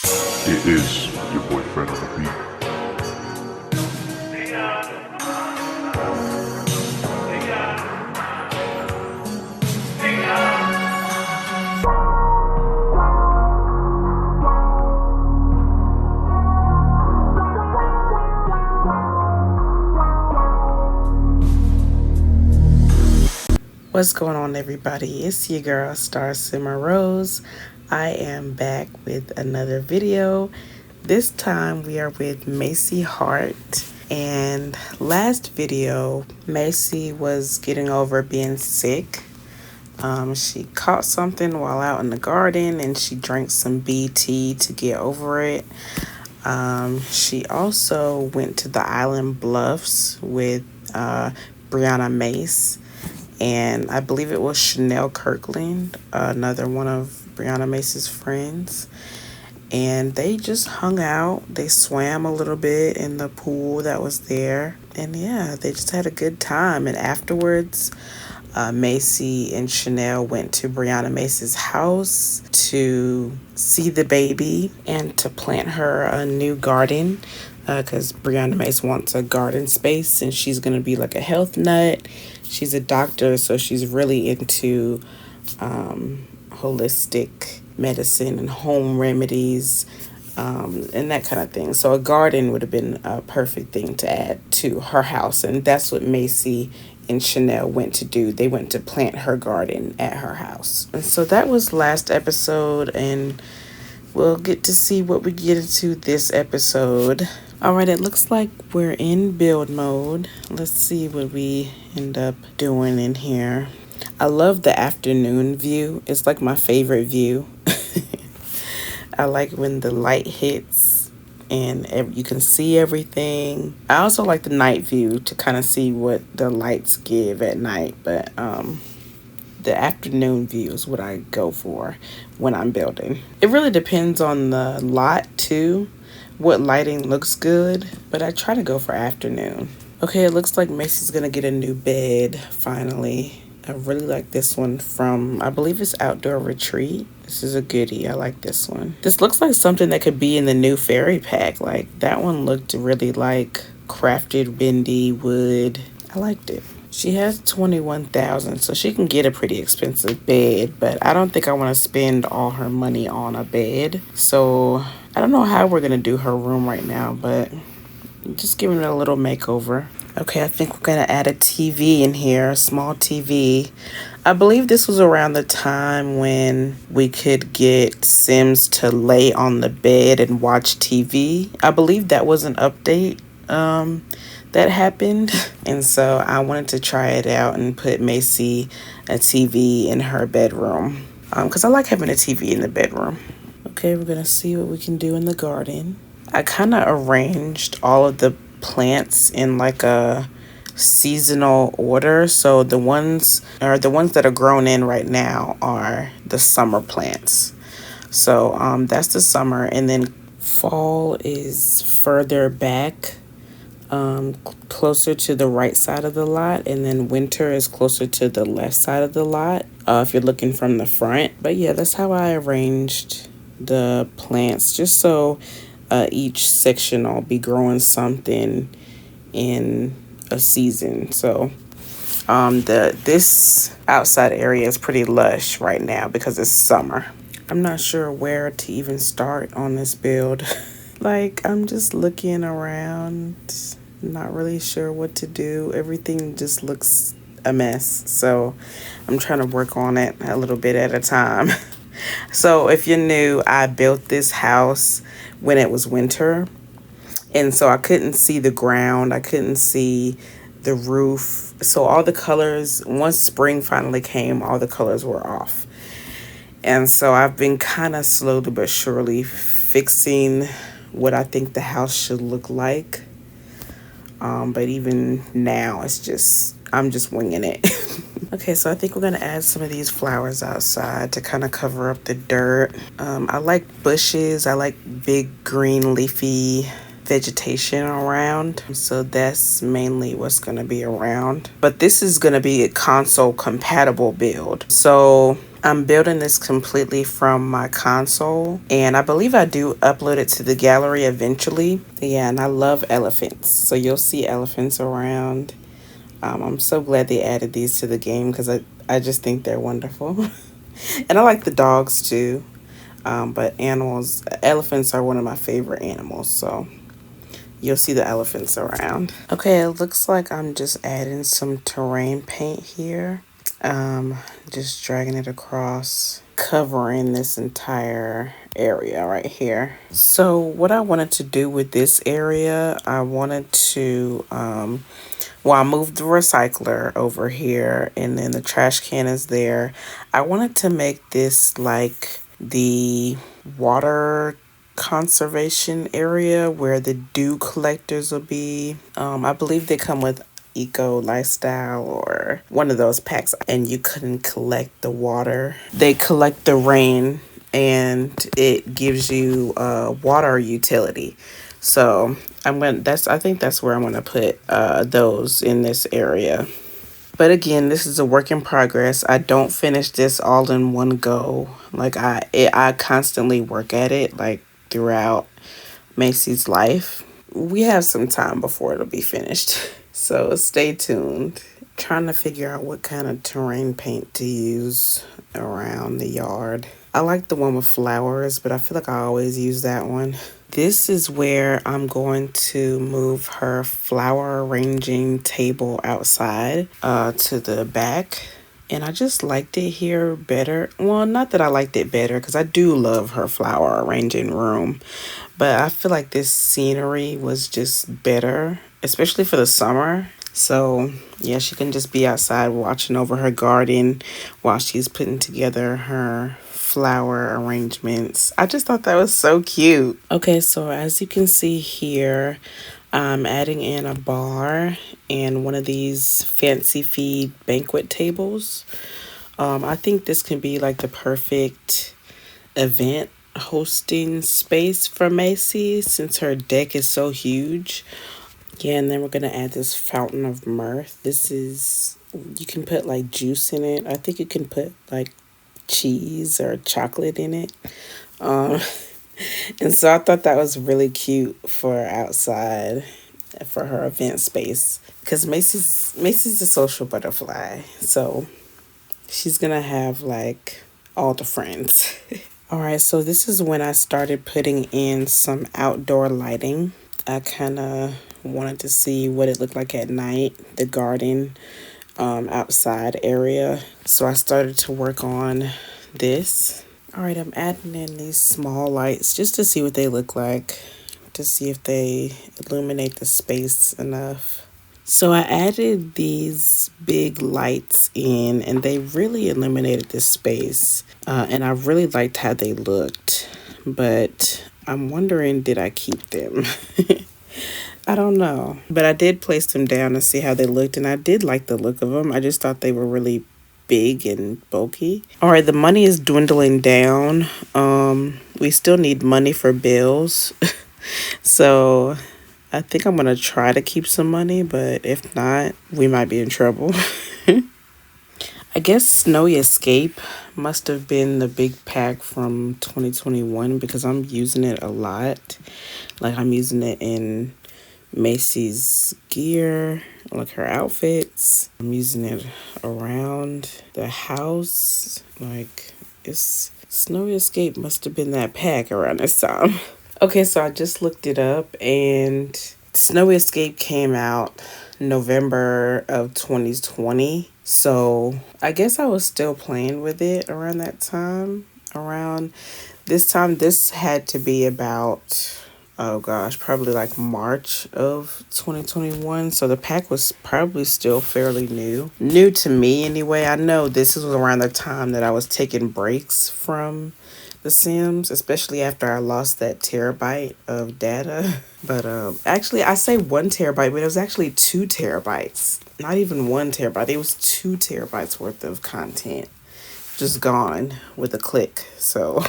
It is your boyfriend on the beat. What's going on, everybody? It's your girl, Star Simmer Rose. I am back with another video. This time we are with Maci Hart. And last video, Maci was getting over being sick. She caught something while out in the garden and she drank some BT to get over it. She also went to the Island Bluffs with Brianna Mace. And I believe it was Chanel Kirkland, another one of Brianna Mace's friends. And they just hung out. They swam a little bit in the pool that was there. And yeah, they just had a good time. And afterwards, Maci and Chanel went to Brianna Mace's house to see the baby and to plant her a new garden, because Brianna Mace wants a garden space and she's going to be like a health nut. She's a doctor, so she's really into holistic medicine and home remedies, and that kind of thing. So a garden would have been a perfect thing to add to her house. And that's what Maci and Chanel went to do. They went to plant her garden at her house. And so that was last episode, and we'll get to see what we get into this episode. All right, it looks like we're in build mode. Let's see what we end up doing in here. I love the afternoon view. It's like my favorite view. I like when the light hits and you can see everything. I also like the night view to kind of see what the lights give at night. But the afternoon view is what I go for when I'm building. It really depends on the lot too, what lighting looks good, but I try to go for afternoon. Okay, it looks like Maci's gonna get a new bed finally. I really like this one from, I believe it's Outdoor Retreat. This is a goodie. I like this one. This looks like something that could be in the new fairy pack. Like, that one looked really like crafted bendy wood. I liked it. She has $21,000, so she can get a pretty expensive bed, but I don't think I want to spend all her money on a bed. So I don't know how we're gonna do her room right now, but I'm just giving it a little makeover. Okay, I think we're gonna add a TV in here, a small TV. I believe this was around the time when we could get Sims to lay on the bed and watch TV. I believe that was an update that happened. And so I wanted to try it out and put Maci a TV in her bedroom. Because I like having a TV in the bedroom. Okay, we're gonna see what we can do in the garden. I kind of arranged all of the plants in like a seasonal order. So the ones that are grown in right now are the summer plants. So that's the summer, and then fall is further back, closer to the right side of the lot, and then winter is closer to the left side of the lot, if you're looking from the front. But yeah, that's how I arranged the plants, just so each section will be growing something in a season. So this outside area is pretty lush right now because it's summer. I'm not sure where to even start on this build. Like, I'm just looking around, not really sure what to do. Everything just looks a mess, so I'm trying to work on it a little bit at a time. So if you're new, I built this house when it was winter, and so I couldn't see the ground, I couldn't see the roof. So all the colors, once spring finally came, all the colors were off. And so I've been kind of slowly but surely fixing what I think the house should look like. But even now, I'm just winging it. Okay, so I think we're gonna add some of these flowers outside to kind of cover up the dirt. I like bushes. I like big green leafy vegetation around. So that's mainly what's gonna be around. But this is gonna be a console compatible build. So I'm building this completely from my console, and I believe I do upload it to the gallery eventually. Yeah, and I love elephants, so you'll see elephants around. I'm so glad they added these to the game because I just think they're wonderful. And I like the dogs too. But elephants are one of my favorite animals, so you'll see the elephants around. Okay, it looks like I'm just adding some terrain paint here. Just dragging it across, covering this entire area right here. So what I wanted to do with this area, I wanted to, I moved the recycler over here and then the trash can is there. I wanted to make this like the water conservation area where the dew collectors will be. I believe they come with Eco Lifestyle or one of those packs, and you couldn't collect the water. They collect the rain and it gives you water utility. So I think that's where I'm gonna put those in this area. But again, this is a work in progress. I don't finish this all in one go. Like I constantly work at it like throughout Maci's life. We have some time before it'll be finished. So stay tuned. Trying to figure out what kind of terrain paint to use around the yard. I like the one with flowers, but I feel like I always use that one. This is where I'm going to move her flower arranging table outside to the back. And I just liked it here better. Well, not that I liked it better because I do love her flower arranging room. But I feel like this scenery was just better, especially for the summer. So, yeah, she can just be outside watching over her garden while she's putting together her flower arrangements. I just thought that was so cute. Okay, so as you can see here, I'm adding in a bar and one of these fancy feed banquet tables. I think this can be like the perfect event hosting space for Maci since her deck is so huge. Yeah, and then we're gonna add this fountain of mirth. You can put like juice in it. I think you can put like cheese or chocolate in it. Um, and so I thought that was really cute for outside for her event space because Maci's a social butterfly, so she's gonna have like all the friends. All right, so this is when I started putting in some outdoor lighting. I kind of wanted to see what it looked like at night, the garden outside area. So I started to work on this. All right, I'm adding in these small lights just to see what they look like, to see if they illuminate the space enough. So I added these big lights in and they really illuminated the space. And I really liked how they looked. But I'm wondering, did I keep them? I don't know. But I did place them down to see how they looked. And I did like the look of them. I just thought they were really big and bulky. All right, the money is dwindling down. We still need money for bills. So I think I'm going to try to keep some money, but if not, we might be in trouble. I guess Snowy Escape must have been the big pack from 2021 because I'm using it a lot. Like I'm using it in Macy's gear, like her outfits. I'm using it around the house. Like it's Snowy Escape must have been that pack around this time. Okay, so I just looked it up and Snowy Escape came out November of 2020. So I guess I was still playing with it around that time. Around this time, this had to be about, oh gosh, probably like March of 2021. So the pack was probably still fairly new. New to me anyway. I know this was around the time that I was taking breaks from The Sims, especially after I lost that terabyte of data. But actually, I say 1 terabyte, but it was actually 2 terabytes. Not even 1 terabyte. It was 2 terabytes worth of content just gone with a click. So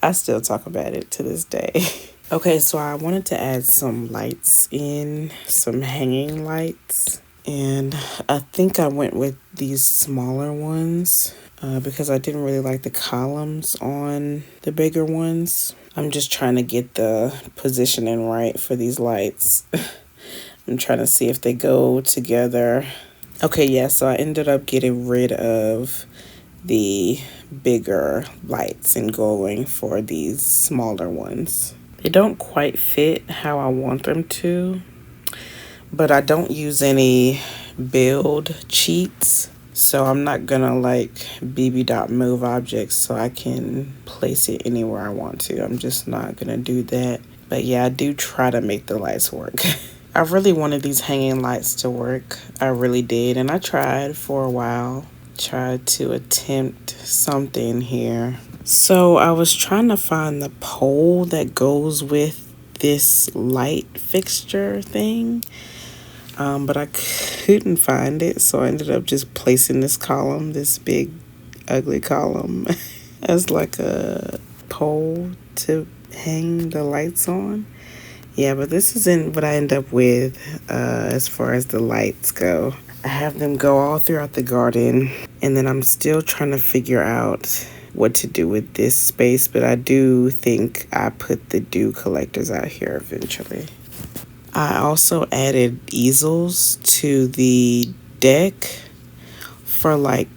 I still talk about it to this day. Okay, so I wanted to add some lights in, some hanging lights. And I think I went with these smaller ones. because I didn't really like the columns on the bigger ones. I'm just trying to get the positioning right for these lights. I'm trying to see if they go together. Okay, yeah, so I ended up getting rid of the bigger lights and going for these smaller ones. They don't quite fit how I want them to, but I don't use any build cheats. So I'm not gonna like BB dot move objects so I can place it anywhere I want to. I'm just not gonna do that. But yeah, I do try to make the lights work. I really wanted these hanging lights to work. I really did. And I tried for a while. Tried to attempt something here. So I was trying to find the pole that goes with this light fixture thing. But I couldn't find it, so I ended up just placing this column, this big, ugly column, as like a pole to hang the lights on. Yeah, but this isn't what I end up with as far as the lights go. I have them go all throughout the garden, and then I'm still trying to figure out what to do with this space, but I do think I put the dew collectors out here eventually. I also added easels to the deck for like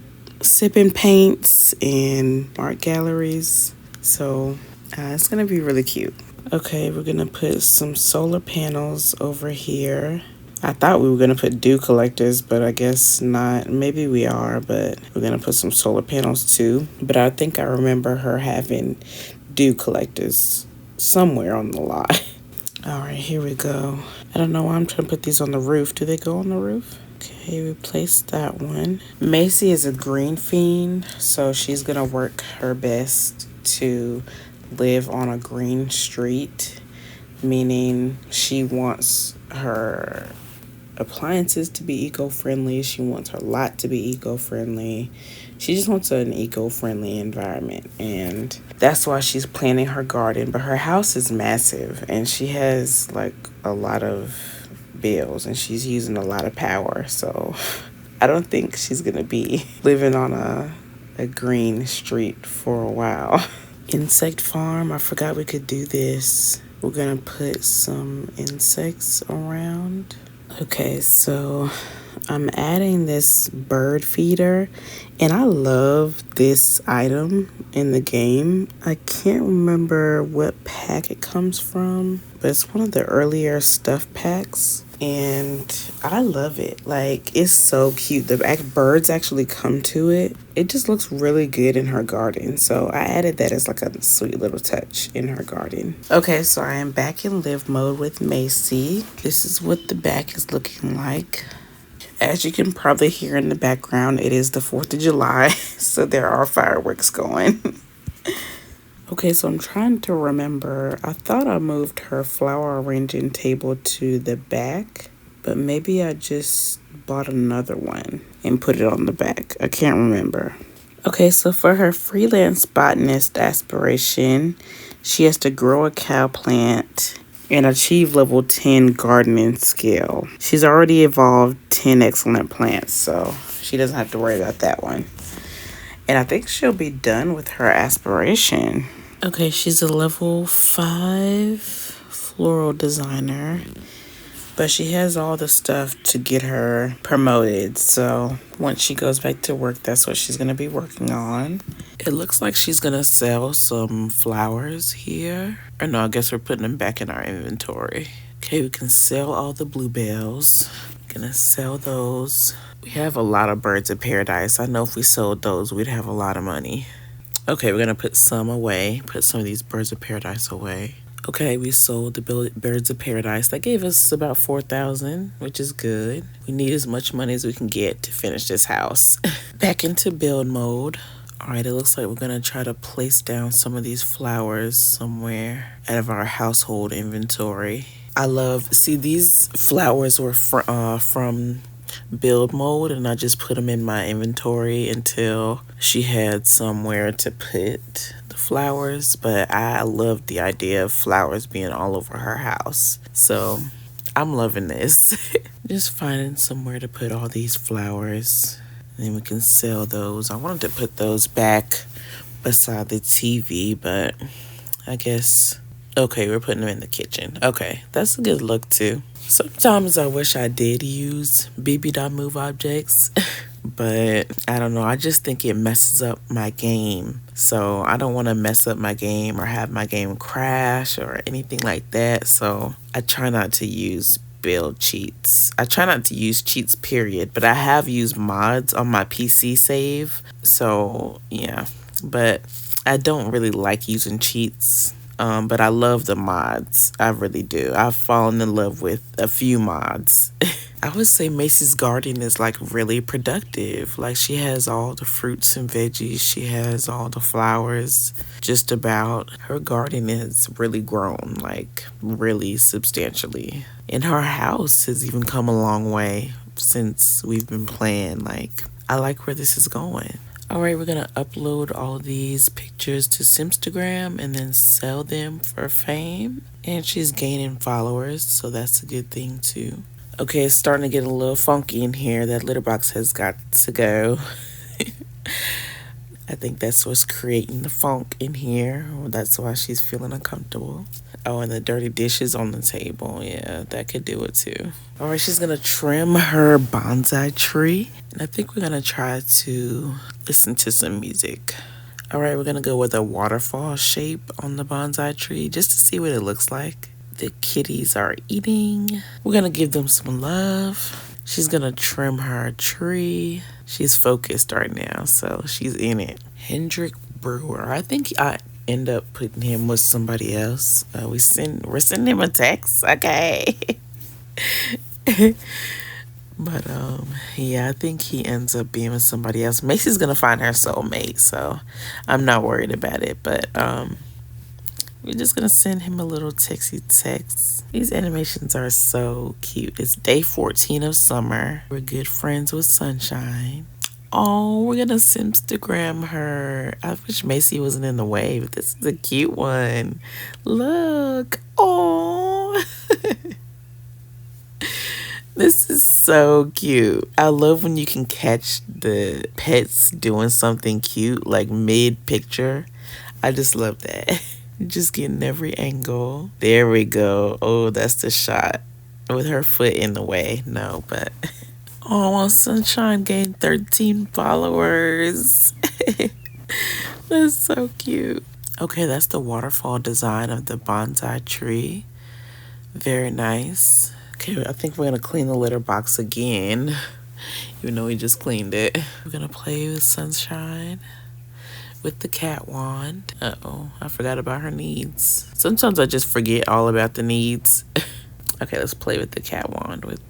sipping paints and art galleries. So it's going to be really cute. Okay, we're going to put some solar panels over here. I thought we were going to put dew collectors, but I guess not. Maybe we are, but we're going to put some solar panels too. But I think I remember her having dew collectors somewhere on the lot. All right, here we go. I don't know why I'm trying to put these on the roof. Do they go on the roof? Okay, we placed that one. Maci is a green fiend, so she's going to work her best to live on a green street, meaning she wants her appliances to be eco-friendly. She wants her lot to be eco-friendly. She just wants an eco-friendly environment, and that's why she's planting her garden. But her house is massive, and she has like a lot of bills, and she's using a lot of power. So I don't think she's gonna be living on a green street for a while. Insect farm, I forgot we could do this. We're gonna put some insects around. Okay, so I'm adding this bird feeder, and I love this item in the game. I can't remember what pack it comes from, but it's one of the earlier stuff packs, and I love it. Like, it's so cute. The birds actually come to it. It just looks really good in her garden, so I added that as like a sweet little touch in her garden. Okay, so I am back in live mode with Maci. This is what the back is looking like. As you can probably hear in the background, it is the 4th of July, so there are fireworks going. Okay, so I'm trying to remember. I thought I moved her flower arranging table to the back, but maybe I just bought another one and put it on the back. I can't remember. Okay, so for her freelance botanist aspiration, she has to grow a cow plant and achieve level 10 gardening skill. She's already evolved 10 excellent plants, so she doesn't have to worry about that one. And I think she'll be done with her aspiration. Okay, she's a level 5 floral designer, but she has all the stuff to get her promoted. So once she goes back to work, that's what she's going to be working on. It looks like she's going to sell some flowers here. Or no, I guess we're putting them back in our inventory. Okay, we can sell all the bluebells. Gonna sell those. We have a lot of birds of paradise. I know if we sold those, we'd have a lot of money. Okay, we're gonna put some away. Put some of these birds of paradise away. Okay, we sold the birds of paradise. That gave us about 4,000, which is good. We need as much money as we can get to finish this house. Back into build mode. All right, it looks like we're gonna try to place down some of these flowers somewhere out of our household inventory. See, these flowers were from build mode, and I just put them in my inventory until she had somewhere to put the flowers. But I love the idea of flowers being all over her house, so I'm loving this. Just finding somewhere to put all these flowers. And then we can sell those. I wanted to put those back beside the TV, but I guess, okay, we're putting them in the kitchen. Okay, that's a good look too. Sometimes I wish I did use BB.move objects, but I don't know. I just think it messes up my game. So I don't want to mess up my game or have my game crash or anything like that. So I try not to use build cheats. I try not to use cheats, period, but I have used mods on my PC save. So yeah, but I don't really like using cheats. But I love the mods. I really do. I've fallen in love with a few mods. I would say Macy's garden is like really productive. Like she has all the fruits and veggies. She has all the flowers. Just about. Her garden has really grown, like really substantially. And her house has even come a long way since we've been playing. Like I like where this is going. All right, we're gonna upload all of these pictures to Simstagram and then sell them for fame. And she's gaining followers, so that's a good thing too. Okay, it's starting to get a little funky in here. That litter box has got to go. I think that's what's creating the funk in here. That's why she's feeling uncomfortable. Oh, and the dirty dishes on the table. Yeah, that could do it too. All right, she's gonna trim her bonsai tree. And I think we're gonna try to listen to some music. All right, we're gonna go with a waterfall shape on the bonsai tree just to see what it looks like. The kitties are eating. We're gonna give them some love. She's gonna trim her tree. She's focused right now, so she's in it. Hendrik Brewer. I think I end up putting him with somebody else. We're sending him a text. Okay. But yeah, I think he ends up being with somebody else. Macy's gonna find her soulmate, so I'm not worried about it. But we're just gonna send him a little texty text. These animations are so cute. It's day 14 of summer. We're good friends with Sunshine. Oh, we're gonna Simstagram her. I wish Maci wasn't in the way, but this is a cute one. Look. Oh. This is so cute. I love when you can catch the pets doing something cute, like mid-picture. I just love that. Just getting every angle. There we go. Oh, that's the shot. With her foot in the way. No, but... Oh, well, Sunshine gained 13 followers. That's so cute. Okay, that's the waterfall design of the bonsai tree. Very nice. Okay, I think we're going to clean the litter box again. Even though we just cleaned it. We're going to play with Sunshine with the cat wand. Uh-oh, I forgot about her needs. Sometimes I just forget all about the needs. Okay, let's play with the cat wand with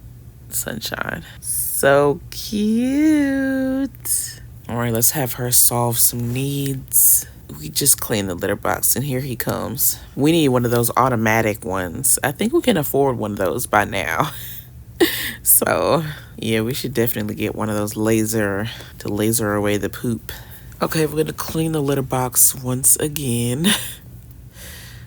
Sunshine. So cute. All right, let's have her solve some needs. We just cleaned the litter box and here he comes. We need one of those automatic ones. I think we can afford one of those by now. So yeah, we should definitely get one of those to laser away the poop. Okay, we're gonna clean the litter box once again.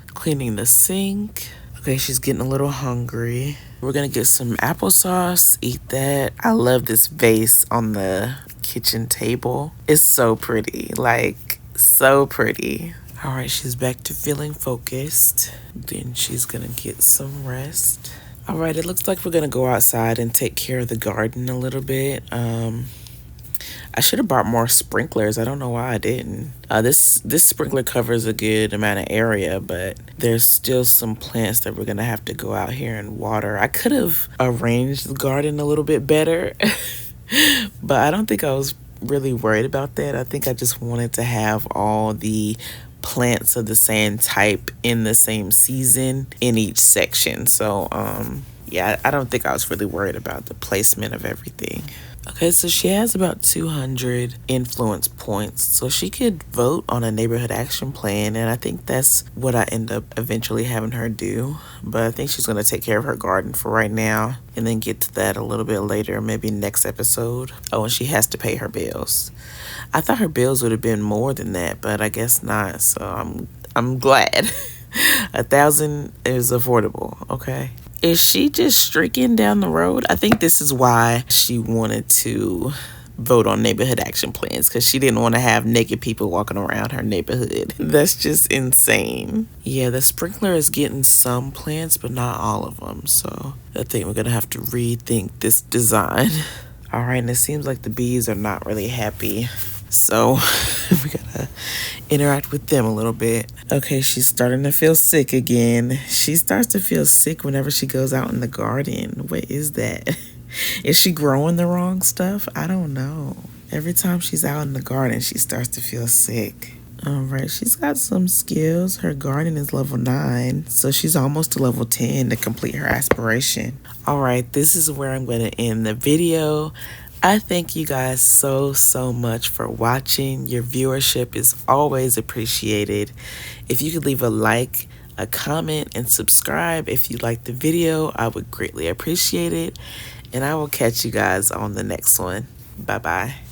Cleaning the sink. Okay, she's getting a little hungry. We're gonna get some applesauce, eat that. I love this vase on the kitchen table. It's so pretty, like so pretty. All right, she's back to feeling focused. Then she's gonna get some rest. All right, it looks like we're gonna go outside and take care of the garden a little bit. I should have bought more sprinklers. I don't know why I didn't. This sprinkler covers a good amount of area, but there's still some plants that we're gonna have to go out here and water. I could have arranged the garden a little bit better, but I don't think I was really worried about that. I think I just wanted to have all the plants of the same type in the same season in each section. So yeah, I don't think I was really worried about the placement of everything. Okay, so she has about 200 influence points, so she could vote on a neighborhood action plan, and I think that's what I end up eventually having her do. But I think she's going to take care of her garden for right now, and then get to that a little bit later, maybe next episode. Oh, and she has to pay her bills. I thought her bills would have been more than that, but I guess not, so I'm glad. 1,000 is affordable, okay? Is she just streaking down the road? I think this is why she wanted to vote on neighborhood action plans because she didn't want to have naked people walking around her neighborhood. That's just insane. Yeah, the sprinkler is getting some plants, but not all of them. So I think we're going to have to rethink this design. All right, and it seems like the bees are not really happy. So we gotta interact with them a little bit. Okay, she's starting to feel sick again. She starts to feel sick whenever she goes out in the garden. What is that? Is she growing the wrong stuff? I don't know. Every time she's out in the garden, she starts to feel sick. All right, she's got some skills. Her garden is level 9, so she's almost to level 10 to complete her aspiration. All right, this is where I'm going to end the video. I thank you guys so much for watching. Your viewership is always appreciated. If you could leave a like, a comment, and subscribe if you liked the video, I would greatly appreciate it. And I will catch you guys on the next one. Bye-bye.